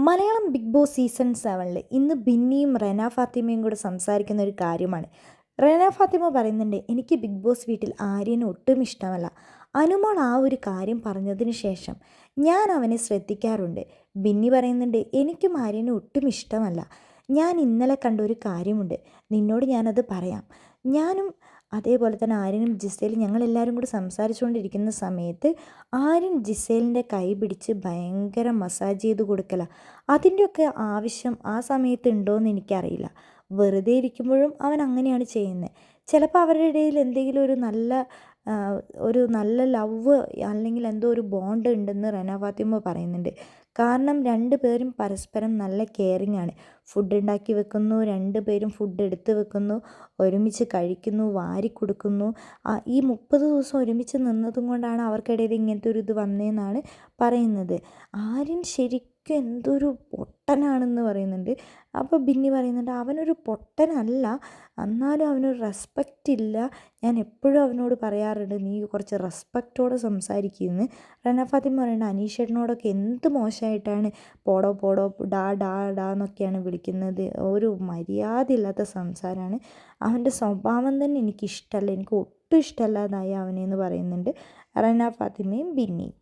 Malayalam big boss season 7 ഇന്ന് ബിന്നിയും റെന ഫാത്തിമയും കൂടെ സംസാരിക്കുന്ന ഒരു കാര്യമാണ്. റെന ഫാത്തിമ പറയുന്നുണ്ട്, എനിക്ക് ബിഗ് ബോസ് വീട്ടിൽ ആര്യനെ ഒട്ടും ഇഷ്ടമല്ല. അനുമോൾ ആ ഒരു കാര്യം പറഞ്ഞതിന് ശേഷം ഞാൻ അവനെ ശ്രദ്ധിക്കാറുണ്ട്. ബിന്നി പറയുന്നുണ്ട്, എനിക്കും ആര്യനെ ഒട്ടും ഇഷ്ടമല്ല. ഞാൻ ഇന്നലെ കണ്ട ഒരു കാര്യമുണ്ട്, നിന്നോട് ഞാനത് പറയാം. ഞാനും അതേപോലെ തന്നെ ആര്യനും ജിസേലും ഞങ്ങളെല്ലാവരും കൂടി സംസാരിച്ചുകൊണ്ടിരിക്കുന്ന സമയത്ത് ആര്യൻ ജിസേലിൻ്റെ കൈ പിടിച്ച് ഭയങ്കര മസാജ് ചെയ്ത് കൊടുക്കല. അതിൻ്റെയൊക്കെ ആവശ്യം ആ സമയത്ത് ഉണ്ടോയെന്ന് എനിക്കറിയില്ല. വെറുതെ ഇരിക്കുമ്പോഴും അവൻ അങ്ങനെയാണ് ചെയ്യുന്നത്. ചിലപ്പോൾ അവരുടെ ഇടയിൽ എന്തെങ്കിലും ഒരു നല്ല ലവ് അല്ലെങ്കിൽ എന്തോ ഒരു ബോണ്ട് ഉണ്ടെന്ന് റെന ഫാത്തിമ പറയുന്നുണ്ട്. കാരണം രണ്ട് പേരും പരസ്പരം നല്ല കെയറിങ് ആണ്. ഫുഡ് ഉണ്ടാക്കി വെക്കുന്നു, രണ്ട് പേരും ഫുഡ് എടുത്ത് വെക്കുന്നു, ഒരുമിച്ച് കഴിക്കുന്നു, വാരി കൊടുക്കുന്നു. ഈ 30 ദിവസം ഒരുമിച്ച് നിന്നതും കൊണ്ടാണ് അവർക്കിടയിൽ ഇങ്ങനത്തെ ഒരു ഇത് വന്നതെന്നാണ് പറയുന്നത്. ആര്യൻ ശരിക്കും എന്തൊരു പൊട്ടനാണെന്ന് പറയുന്നുണ്ട്. അപ്പോൾ ബിന്നി പറയുന്നുണ്ട്, അവനൊരു പൊട്ടനല്ല, എന്നാലും അവനൊരു റെസ്പെക്റ്റ് ഇല്ല. ഞാൻ എപ്പോഴും അവനോട് പറയാറുണ്ട്, നീ കുറച്ച് റെസ്പെക്റ്റോടെ സംസാരിക്കുമെന്ന്. റെന ഫാത്തിമ പറയുന്നത്, അനീഷേട്ടനോടൊക്കെ എന്ത് മോശമായിട്ടാണ് പോടോ പോടോ ഡാ ഡാ ഡാ എന്നൊക്കെയാണ് വിളിക്കുന്നത്. ഒരു മര്യാദ ഇല്ലാത്ത സംസാരമാണ്. അവൻ്റെ സ്വഭാവം തന്നെ എനിക്കിഷ്ടമല്ല, എനിക്ക് ഒട്ടും ഇഷ്ടമല്ലാതായി അവനെന്ന് പറയുന്നുണ്ട് റെന ഫാത്തിമയും ബിന്നിയും.